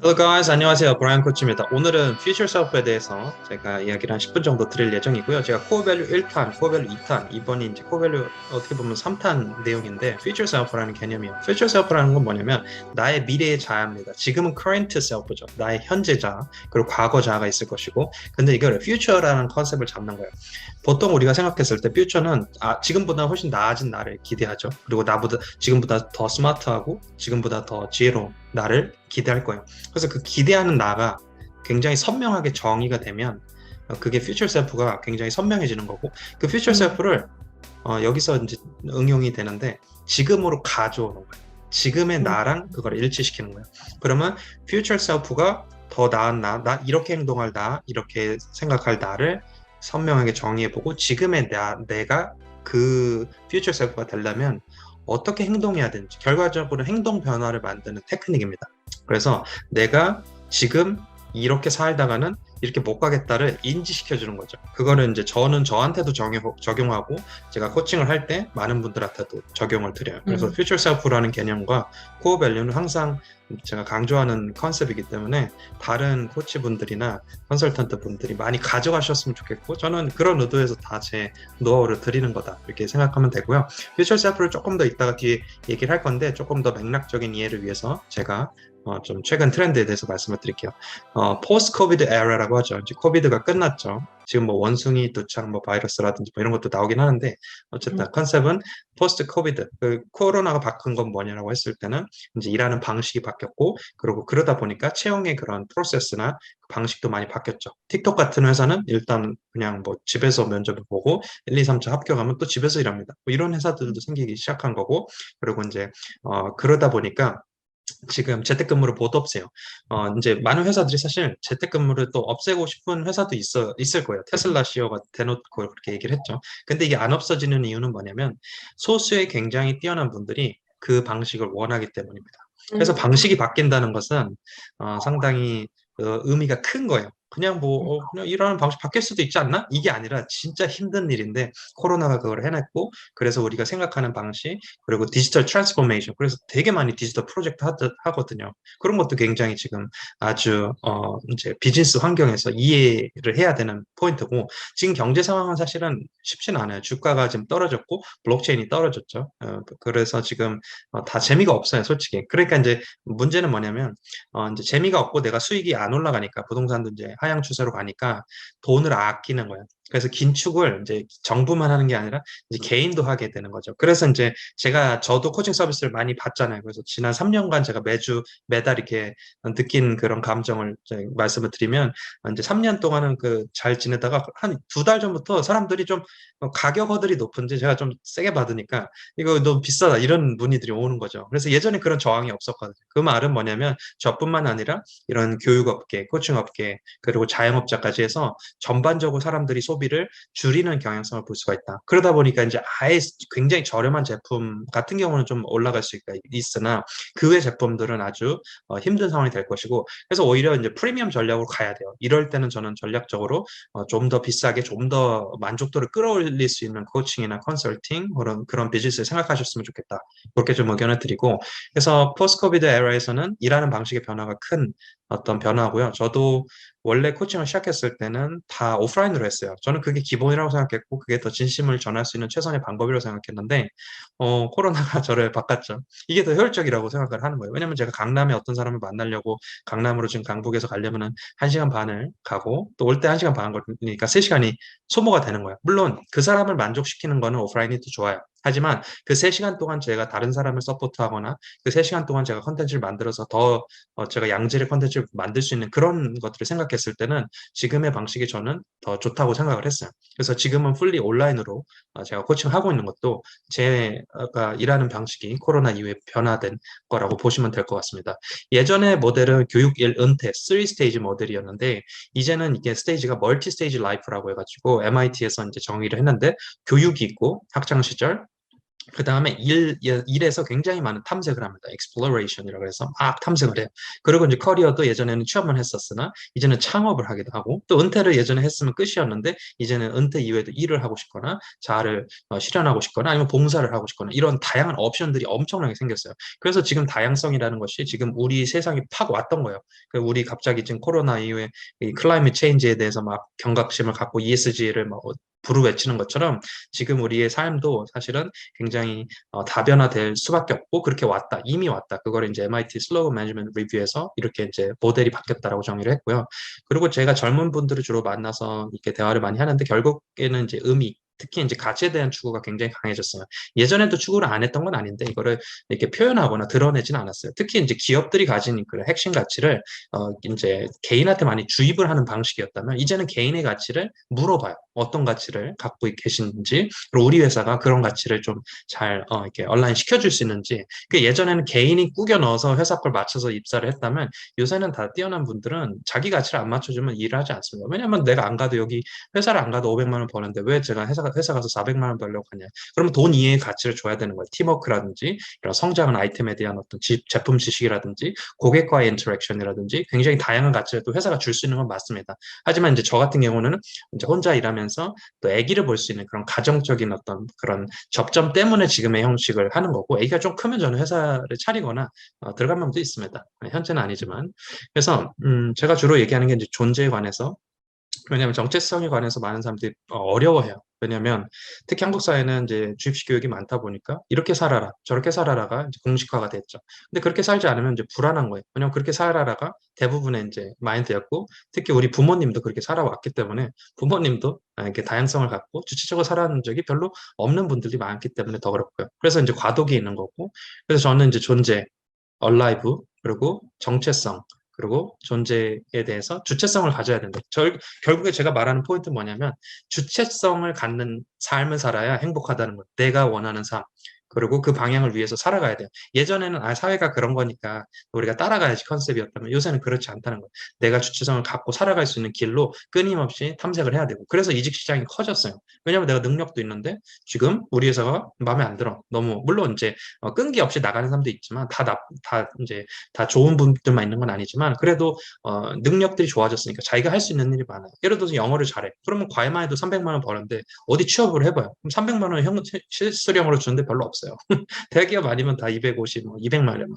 Hello guys, 안녕하세요. 브라이언 코치입니다. 오늘은 Future Self에 대해서 제가 이야기를 한 10분 정도 드릴 예정이고요. 제가 Core Value 1탄, Core Value 2탄, 이번이 이제 Core Value 어떻게 보면 3탄 내용인데 Future Self라는 개념이에요. Future Self라는 건 뭐냐면 나의 미래의 자아입니다. 지금은 Current Self죠. 나의 현재 자아, 그리고 과거 자아가 있을 것이고 근데 이걸 Future라는 컨셉을 잡는 거예요. 보통 우리가 생각했을 때 Future는 지금보다 훨씬 나아진 나를 기대하죠. 그리고 나보다 지금보다 더 스마트하고 지금보다 더 지혜로운 나를 기대할 거예요. 그래서 그 기대하는 나가 굉장히 선명하게 정의가 되면 그게 퓨처 셀프가 굉장히 선명해지는 거고 그 퓨처 음, 셀프를 여기서 이제 응용이 되는데 지금으로 가져오는 거예요. 지금의 음, 나랑 그걸 일치시키는 거예요. 그러면 퓨처 셀프가 더 나은 나 이렇게 행동할 나, 이렇게 생각할 나를 선명하게 정의해보고 지금의 내가 그 퓨처 셀프가 되려면 어떻게 행동해야 되는지 결과적으로 행동 변화를 만드는 테크닉입니다. 그래서 내가 지금 이렇게 살다가는 이렇게 못 가겠다를 인지시켜 주는 거죠. 그거는 이제 저는 저한테도 적용하고 제가 코칭을 할 때 많은 분들한테도 적용을 드려요. 그래서 음, 퓨처 셀프라는 개념과 코어 밸류는 항상 제가 강조하는 컨셉이기 때문에 다른 코치분들이나 컨설턴트 분들이 많이 가져가셨으면 좋겠고 저는 그런 의도에서 다 제 노하우를 드리는 거다 이렇게 생각하면 되고요. 퓨처 셀프를 조금 더 이따가 뒤에 얘기를 할 건데 조금 더 맥락적인 이해를 위해서 제가 좀 최근 트렌드에 대해서 말씀을 드릴게요. 포스트 코비드 에라라고 하죠. 이제 코비드가 끝났죠. 지금 뭐 원숭이 두창 뭐 바이러스라든지 뭐 이런 것도 나오긴 하는데 어쨌든 음, 컨셉은 포스트 코비드 그 코로나가 바꾼 건 뭐냐라고 했을 때는 이제 일하는 방식이 바뀌었고 그리고 그러다 보니까 채용의 그런 프로세스나 방식도 많이 바뀌었죠. 틱톡 같은 회사는 일단 그냥 뭐 집에서 면접을 보고 1, 2, 3차 합격하면 또 집에서 일합니다. 뭐 이런 회사들도 생기기 시작한 거고 그리고 이제 그러다 보니까 지금 재택근무를 못 없애요. 이제 많은 회사들이 사실 재택근무를 또 없애고 싶은 회사도 있을 거예요. 테슬라 CEO가 대놓고 그렇게 얘기를 했죠. 근데 이게 안 없어지는 이유는 뭐냐면 소수의 굉장히 뛰어난 분들이 그 방식을 원하기 때문입니다. 그래서 방식이 음, 바뀐다는 것은 상당히 의미가 큰 거예요. 그냥 뭐 그냥 일하는 방식 바뀔 수도 있지 않나? 이게 아니라 진짜 힘든 일인데 코로나가 그걸 해냈고 그래서 우리가 생각하는 방식 그리고 디지털 트랜스포메이션. 그래서 되게 많이 디지털 프로젝트 하거든요. 그런 것도 굉장히 지금 아주 이제 비즈니스 환경에서 이해를 해야 되는 포인트고 지금 경제 상황은 사실은 쉽지는 않아요. 주가가 지금 떨어졌고 블록체인이 떨어졌죠. 그래서 지금 다 재미가 없어요, 솔직히. 그러니까 이제 문제는 뭐냐면 이제 재미가 없고 내가 수익이 안 올라가니까 부동산도 이제 하향 추세로 가니까 돈을 아끼는 거예요. 그래서 긴축을 이제 정부만 하는 게 아니라 이제 개인도 하게 되는 거죠. 그래서 이제 저도 코칭 서비스를 많이 받잖아요. 그래서 지난 3년간 제가 매달 이렇게 느낀 그런 감정을 이제 말씀을 드리면 이제 3년 동안은 그 잘 지내다가 한 2달 전부터 사람들이 좀 가격 허들이 높은지 제가 좀 세게 받으니까 이거 너무 비싸다 이런 문의들이 오는 거죠. 그래서 예전에 그런 저항이 없었거든요. 그 말은 뭐냐면 저뿐만 아니라 이런 교육업계, 코칭업계 그리고 자영업자까지 해서 전반적으로 사람들이 소비를 줄이는 경향성을 볼 수가 있다. 그러다 보니까 이제 아예 굉장히 저렴한 제품 같은 경우는 좀 올라갈 수 있으나 그 외 제품들은 아주 힘든 상황이 될 것이고 그래서 오히려 이제 프리미엄 전략으로 가야 돼요. 이럴 때는 저는 전략적으로 좀 더 비싸게 좀 더 만족도를 끌어올릴 수 있는 코칭이나 컨설팅 그런 비즈니스를 생각하셨으면 좋겠다. 그렇게 좀 의견을 드리고 그래서 포스트 코비드 에라에서는 일하는 방식의 변화가 큰 어떤 변화고요. 저도 원래 코칭을 시작했을 때는 다 오프라인으로 했어요. 저는 그게 기본이라고 생각했고 그게 더 진심을 전할 수 있는 최선의 방법이라고 생각했는데 코로나가 저를 바꿨죠. 이게 더 효율적이라고 생각을 하는 거예요. 왜냐면 제가 강남에 어떤 사람을 만나려고 강남으로 지금 강북에서 가려면은 1시간 반을 가고 또 올 때 1시간 반 걸리니까 3시간이 소모가 되는 거예요. 물론 그 사람을 만족시키는 거는 오프라인이 더 좋아요. 하지만 그 3시간 동안 제가 다른 사람을 서포트하거나 그 3시간 동안 제가 컨텐츠를 만들어서 더 제가 양질의 컨텐츠를 만들 수 있는 그런 것들을 생각했을 때는 지금의 방식이 저는 더 좋다고 생각을 했어요. 그래서 지금은 풀리 온라인으로 제가 코칭하고 있는 것도 제가 일하는 방식이 코로나 이후에 변화된 거라고 보시면 될 것 같습니다. 예전에 모델은 교육 일 은퇴 3스테이지 모델이었는데 이제는 이게 스테이지가 멀티 스테이지 라이프라고 해가지고 MIT에서 이제 정의를 했는데 교육이 있고 학창 시절 그 다음에 일에서 굉장히 많은 탐색을 합니다. exploration이라고 해서 막 탐색을 해요. 그리고 이제 커리어도 예전에는 취업만 했었으나 이제는 창업을 하기도 하고 또 은퇴를 예전에 했으면 끝이었는데 이제는 은퇴 이후에도 일을 하고 싶거나 자아를 실현하고 싶거나 아니면 봉사를 하고 싶거나 이런 다양한 옵션들이 엄청나게 생겼어요. 그래서 지금 다양성이라는 것이 지금 우리 세상에 팍 왔던 거예요. 우리 갑자기 지금 코로나 이후에 이 클라이밋 체인지에 대해서 막 경각심을 갖고 ESG를 막 부르짖는 것처럼 지금 우리의 삶도 사실은 굉장히 다변화될 수밖에 없고 그렇게 왔다. 이미 왔다. 그걸 이제 MIT 슬로우 매니지먼트 리뷰에서 이렇게 이제 모델이 바뀌었다라고 정의를 했고요. 그리고 제가 젊은 분들을 주로 만나서 이렇게 대화를 많이 하는데 결국에는 이제 의미 특히 이제 가치에 대한 추구가 굉장히 강해졌어요. 예전에도 추구를 안 했던 건 아닌데 이거를 이렇게 표현하거나 드러내지는 않았어요. 특히 이제 기업들이 가진 그런 핵심 가치를 이제 개인한테 많이 주입을 하는 방식이었다면 이제는 개인의 가치를 물어봐요. 어떤 가치를 갖고 계신지 그리고 우리 회사가 그런 가치를 좀 잘 이렇게 온라인 시켜줄 수 있는지 그 예전에는 개인이 꾸겨 넣어서 회사 걸 맞춰서 입사를 했다면 요새는 다 뛰어난 분들은 자기 가치를 안 맞춰주면 일을 하지 않습니다. 왜냐하면 내가 안 가도 여기 회사를 안 가도 500만 원 버는데 왜 제가 회사 가서 400만 원 벌려고 하냐. 그러면 돈 이외의 가치를 줘야 되는 거예요. 팀워크라든지 이런 성장한 아이템에 대한 어떤 제품 지식이라든지 고객과의 인터랙션이라든지 굉장히 다양한 가치를 또 회사가 줄 수 있는 건 맞습니다. 하지만 이제 저 같은 경우는 이제 혼자 일하면서 또 아기를 볼 수 있는 그런 가정적인 어떤 그런 접점 때문에 지금의 형식을 하는 거고 아기가 좀 크면 저는 회사를 차리거나 들어간 면도 있습니다. 현재는 아니지만 그래서 제가 주로 얘기하는 게 이제 존재에 관해서 왜냐하면 정체성에 관해서 많은 사람들이 어려워해요. 왜냐하면 특히 한국 사회는 이제 주입식 교육이 많다 보니까 이렇게 살아라, 저렇게 살아라가 이제 공식화가 됐죠. 근데 그렇게 살지 않으면 이제 불안한 거예요. 왜냐하면 그렇게 살아라가 대부분의 이제 마인드였고 특히 우리 부모님도 그렇게 살아왔기 때문에 부모님도 이렇게 다양성을 갖고 주체적으로 살아온 적이 별로 없는 분들이 많기 때문에 더 그렇고요. 그래서 이제 과도기 있는 거고 그래서 저는 이제 존재, 얼라이브 그리고 정체성 그리고 존재에 대해서 주체성을 가져야 된다. 결국에 제가 말하는 포인트는 뭐냐면 주체성을 갖는 삶을 살아야 행복하다는 거예요. 내가 원하는 삶. 그리고 그 방향을 위해서 살아가야 돼요. 예전에는 사회가 그런 거니까 우리가 따라가야지 컨셉이었다면 요새는 그렇지 않다는 거예요. 내가 주체성을 갖고 살아갈 수 있는 길로 끊임없이 탐색을 해야 되고 그래서 이직 시장이 커졌어요. 왜냐하면 내가 능력도 있는데 지금 우리 회사가 마음에 안 들어. 너무 물론 이제 끈기 없이 나가는 사람도 있지만 다 이제 다 좋은 분들만 있는 건 아니지만 그래도 능력들이 좋아졌으니까 자기가 할 수 있는 일이 많아요. 예를 들어서 영어를 잘해. 그러면 과외만 해도 300만 원 버는데 어디 취업을 해봐요. 그럼 300만 원 실수령으로 주는데 별로 없어요. 대기업 아니면 다 250, 뭐 200만 원.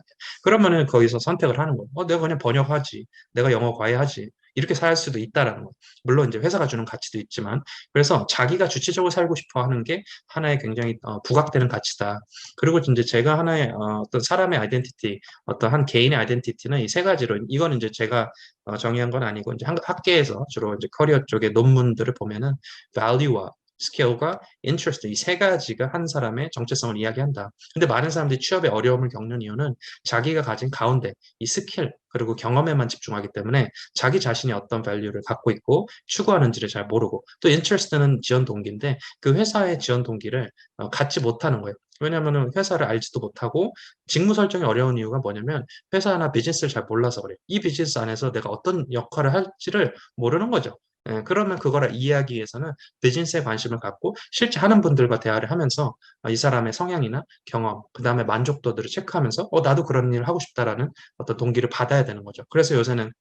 그러면은 거기서 선택을 하는 거예요. 내가 그냥 번역하지. 내가 영어 과외하지. 이렇게 살 수도 있다라는 거. 물론 이제 회사가 주는 가치도 있지만 그래서 자기가 주체적으로 살고 싶어 하는 게 하나의 굉장히 부각되는 가치다. 그리고 이제 제가 하나의 어떤 사람의 아이덴티티, 어떤 한 개인의 아이덴티티는 이 세 가지로 이거는 이제 제가 정의한 건 아니고 이제 학계에서 주로 이제 커리어 쪽의 논문들을 보면은 value와 스킬과 interest 이 세 가지가 한 사람의 정체성을 이야기한다. 근데 많은 사람들이 취업에 어려움을 겪는 이유는 자기가 가진 가운데 이 스킬 그리고 경험에만 집중하기 때문에 자기 자신이 어떤 밸류를 갖고 있고 추구하는지를 잘 모르고 또 interest는 지원 동기인데 그 회사의 지원 동기를 갖지 못하는 거예요. 왜냐하면 회사를 알지도 못하고 직무 설정이 어려운 이유가 뭐냐면 회사나 비즈니스를 잘 몰라서 그래요. 이 비즈니스 안에서 내가 어떤 역할을 할지를 모르는 거죠. 그러면 그거를 이해하기 위해서는 비즈니스에 관심을 갖고 실제 하는 분들과 대화를 하면서 이 사람의 성향이나 경험, 그 다음에 만족도들을 체크하면서 나도 그런 일을 하고 싶다라는 어떤 동기를 받아야 되는 거죠. 그래서 요새는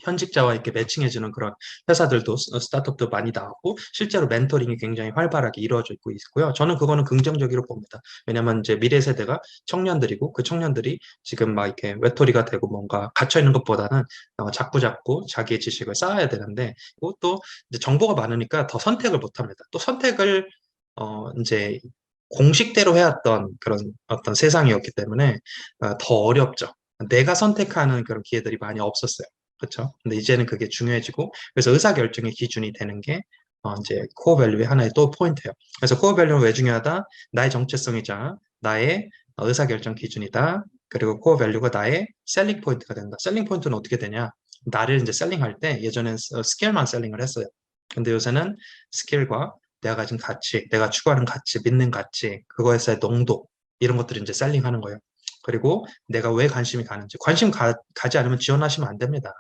현직자와 이렇게 매칭해주는 그런 회사들도 스타트업도 많이 나왔고 실제로 멘토링이 굉장히 활발하게 이루어져 있고 있고요. 저는 그거는 긍정적으로 봅니다. 왜냐하면 이제 미래 세대가 청년들이고 그 청년들이 지금 막 이렇게 외톨이가 되고 뭔가 갇혀 있는 것보다는 자꾸자꾸 자기의 지식을 쌓아야 되는데 또 이제 정보가 많으니까 더 선택을 못 합니다. 또 선택을 이제 공식대로 해왔던 그런 어떤 세상이었기 때문에 더 어렵죠. 내가 선택하는 그런 기회들이 많이 없었어요. 그렇죠? 근데 이제는 그게 중요해지고 그래서 의사결정의 기준이 되는 게 이제 코어 밸류의 하나의 또 포인트예요. 그래서 코어 밸류는 왜 중요하다? 나의 정체성이자 나의 의사결정 기준이다. 그리고 코어 밸류가 나의 셀링 포인트가 된다. 셀링 포인트는 어떻게 되냐? 나를 이제 셀링할 때 예전엔 스킬만 셀링을 했어요. 근데 요새는 스킬과 내가 가진 가치, 내가 추구하는 가치, 믿는 가치, 그거에서의 농도 이런 것들을 이제 셀링하는 거예요. 그리고 내가 왜 관심이 가는지 관심 가지 않으면 지원하시면 안 됩니다.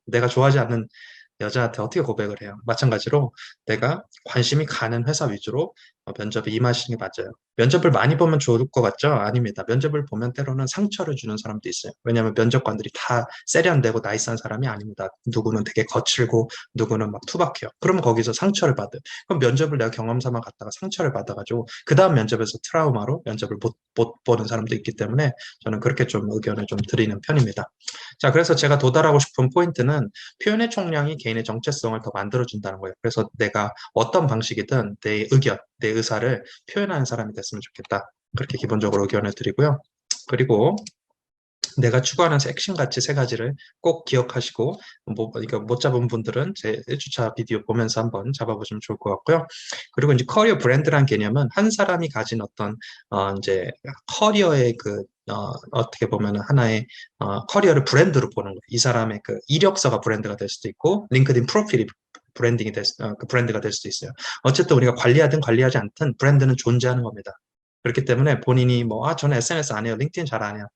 내가 좋아하지 않는 여자한테 어떻게 고백을 해요? 마찬가지로 내가 관심이 가는 회사 위주로 면접에 임하시는 게 맞아요. 면접을 많이 보면 좋을 것 같죠? 아닙니다. 면접을 보면 때로는 상처를 주는 사람도 있어요. 왜냐하면 면접관들이 다 세련되고 나이스한 사람이 아닙니다. 누구는 되게 거칠고 누구는 막 투박해요. 그러면 거기서 상처를 받아요. 그럼 면접을 내가 경험 삼아 갔다가 상처를 받아가지고 그 다음 면접에서 트라우마로 면접을 못 보는 사람도 있기 때문에 저는 그렇게 좀 의견을 좀 드리는 편입니다. 자, 그래서 제가 도달하고 싶은 포인트는 표현의 총량이 개인의 정체성을 더 만들어준다는 거예요. 그래서 내가 어떤 방식이든 내 의견, 내 의사를 표현하는 사람이 됐으면 좋겠다. 그렇게 기본적으로 의견을 드리고요. 그리고 내가 추구하는 액션 가치 세 가지를 꼭 기억하시고 이거 못 잡은 분들은 제 1주차 비디오 보면서 한번 잡아보시면 좋을 것 같고요. 그리고 이제 커리어 브랜드란 개념은 한 사람이 가진 어떤 이제 커리어의 어떻게 보면은 하나의 커리어를 브랜드로 보는 거예요. 이 사람의 그 이력서가 브랜드가 될 수도 있고 링크드인 프로필이 그 브랜드가 될 수도 있어요. 어쨌든 우리가 관리하든 관리하지 않든 브랜드는 존재하는 겁니다. 그렇기 때문에 본인이 저는 SNS 안 해요. 링크드인 잘 안 해요.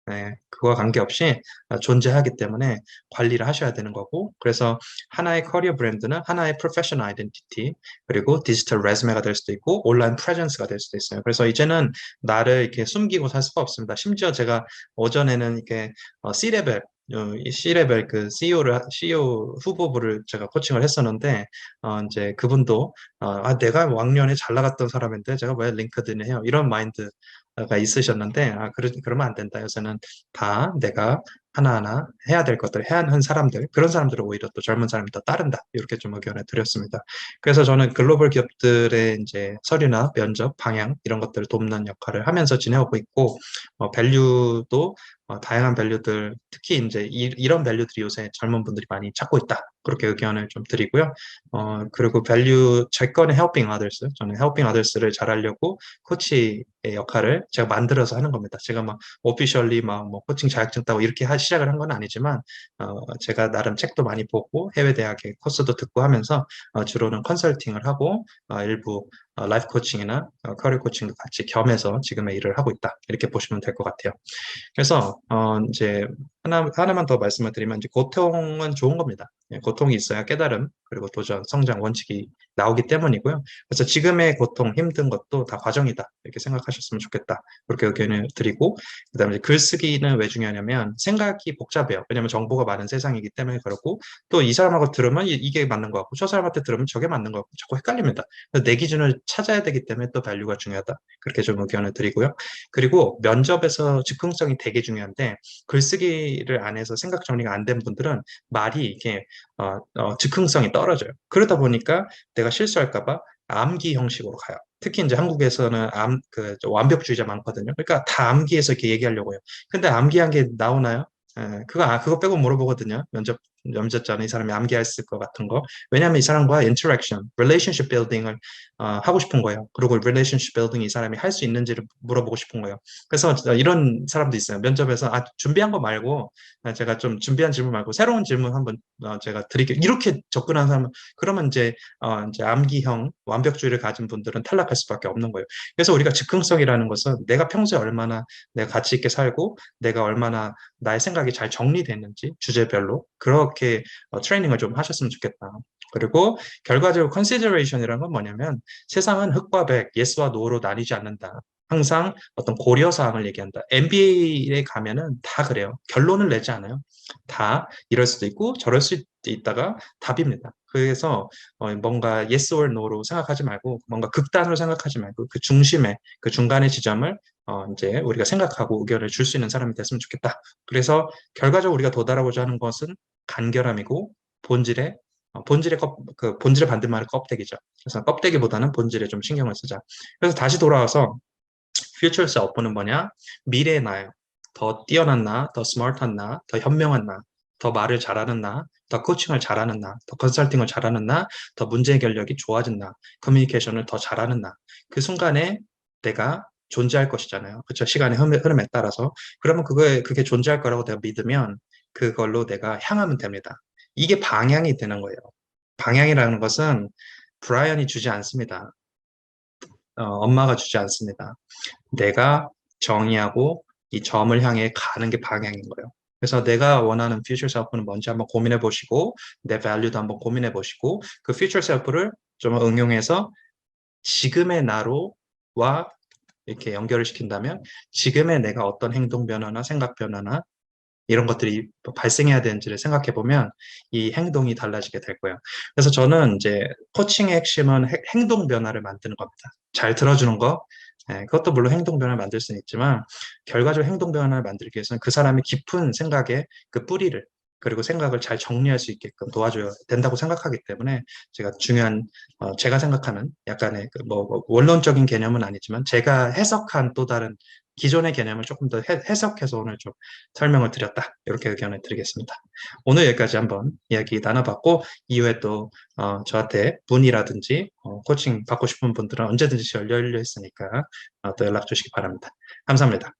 네, 그와 관계없이 존재하기 때문에 관리를 하셔야 되는 거고, 그래서 하나의 커리어 브랜드는 하나의 프로페셔널 아이덴티티, 그리고 디지털 레즈메가 될 수도 있고, 온라인 프레젠스가 될 수도 있어요. 그래서 이제는 나를 이렇게 숨기고 살 수가 없습니다. 심지어 제가 오전에는 이렇게 C레벨, 이 C레벨 그 CEO 후보부를 제가 코칭을 했었는데, 이제 그분도, 내가 왕년에 잘 나갔던 사람인데 제가 왜 링크드인을 해요? 이런 마인드 가 있으셨는데 그러면 안 된다. 요새는 다 내가 하나하나 해야 될 것들 해야 하는 사람들 그런 사람들을 오히려 또 젊은 사람이 더 따른다. 이렇게 좀 의견을 드렸습니다. 그래서 저는 글로벌 기업들의 이제 서류나 면접 방향 이런 것들을 돕는 역할을 하면서 지내오고 있고 밸류도 다양한 밸류들 특히 이제 이런 밸류들이 요새 젊은 분들이 많이 찾고 있다. 그렇게 의견을 좀 드리고요. 그리고 밸류 제 거는 helping others. 저는 helping others를 잘하려고 코치의 역할을 제가 만들어서 하는 겁니다. 제가 막 오피셜리 뭐 코칭 자격증 따고 이렇게 시작을 한 건 아니지만 제가 나름 책도 많이 보고 해외 대학의 코스도 듣고 하면서 주로는 컨설팅을 하고 일부 라이프 코칭이나 커리어 코칭도 같이 겸해서 지금의 일을 하고 있다. 이렇게 보시면 될 것 같아요. 그래서 이제 하나만 더 말씀을 드리면 이제 고통은 좋은 겁니다. 예, 고통이 있어야 깨달음 그리고 도전, 성장 원칙이 나오기 때문이고요. 그래서 지금의 고통, 힘든 것도 다 과정이다. 이렇게 생각하셨으면 좋겠다. 그렇게 의견을 드리고 그다음에 글쓰기는 왜 중요하냐면 생각이 복잡해요. 왜냐하면 정보가 많은 세상이기 때문에 그렇고 또 이 사람하고 들으면 이게 맞는 것 같고 저 사람한테 들으면 저게 맞는 것 같고 자꾸 헷갈립니다. 그래서 내 기준을 찾아야 되기 때문에 또 밸류가 중요하다. 그렇게 좀 의견을 드리고요. 그리고 면접에서 즉흥성이 되게 중요한데 글쓰기를 안 해서 생각 정리가 안 된 분들은 말이 이게 즉흥성이 떨어져요. 그러다 보니까 내가 실수할까 봐 암기 형식으로 가요. 특히 이제 한국에서는 완벽주의자 많거든요. 그러니까 다 암기해서 이렇게 얘기하려고 해요. 근데 암기한 게 나오나요? 그거 빼고 물어보거든요. 면접 전에 이 사람이 암기했을 것 같은 거. 왜냐하면 이 사람과 인터랙션, relationship building을 하고 싶은 거예요. 그리고 relationship building 이 사람이 할 수 있는지를 물어보고 싶은 거예요. 그래서 이런 사람도 있어요. 면접에서 준비한 거 말고 제가 좀 준비한 질문 말고 새로운 질문 한번 제가 드릴게요. 이렇게 접근하는 사람은 그러면 이제 암기형 완벽주의를 가진 분들은 탈락할 수밖에 없는 거예요. 그래서 우리가 즉흥성이라는 것은 내가 평소에 얼마나 내가 가치 있게 살고 내가 얼마나 나의 생각이 잘 정리됐는지 주제별로 그렇게 트레이닝을 좀 하셨으면 좋겠다. 그리고 결과적으로 consideration이라는 건 뭐냐면 세상은 흑과 백, yes와 no로 나뉘지 않는다. 항상 어떤 고려사항을 얘기한다. MBA에 가면은 다 그래요. 결론을 내지 않아요. 다 이럴 수도 있고 저럴 수 있다가 답입니다. 그래서 뭔가 yes or no로 생각하지 말고 뭔가 극단으로 생각하지 말고 그 중심에 그 중간의 지점을 이제 우리가 생각하고 의견을 줄 수 있는 사람이 됐으면 좋겠다. 그래서 결과적으로 우리가 도달하고자 하는 것은 간결함이고 본질의 반대말은 껍데기죠. 그래서 껍데기보다는 본질에 좀 신경을 쓰자. 그래서 다시 돌아와서 future self는 뭐냐? 미래의 나예요. 더 뛰어난 나, 더 스마트한 나, 더 현명한 나, 더 말을 잘하는 나, 더 코칭을 잘하는 나, 더 컨설팅을 잘하는 나, 더 문제 해결력이 좋아진 나, 커뮤니케이션을 더 잘하는 나. 그 순간에 내가 존재할 것이잖아요. 그렇죠? 시간의 흐름에 따라서. 그러면 그게 존재할 거라고 내가 믿으면 그걸로 내가 향하면 됩니다. 이게 방향이 되는 거예요. 방향이라는 것은 브라이언이 주지 않습니다. 엄마가 주지 않습니다. 내가 정의하고 이 점을 향해 가는 게 방향인 거예요. 그래서 내가 원하는 future self는 뭔지 한번 고민해 보시고 내 value도 한번 고민해 보시고 그 future self를 좀 응용해서 지금의 나로와 이렇게 연결을 시킨다면 지금의 내가 어떤 행동 변화나 생각 변화나 이런 것들이 발생해야 되는지를 생각해 보면 이 행동이 달라지게 될 거예요. 그래서 저는 이제 코칭의 핵심은 행동 변화를 만드는 겁니다. 잘 들어주는 거, 그것도 물론 행동 변화를 만들 수는 있지만 결과적으로 행동 변화를 만들기 위해서는 그 사람의 깊은 생각의 그 뿌리를 그리고 생각을 잘 정리할 수 있게끔 도와줘야 된다고 생각하기 때문에 제가 중요한 제가 생각하는 약간의 그뭐 원론적인 개념은 아니지만 제가 해석한 또 다른 기존의 개념을 조금 더 해석해서 오늘 좀 설명을 드렸다. 이렇게 의견을 드리겠습니다. 오늘 여기까지 한번 이야기 나눠봤고 이후에 또 저한테 문의라든지 코칭 받고 싶은 분들은 언제든지 열려 있으니까 또 연락 주시기 바랍니다. 감사합니다.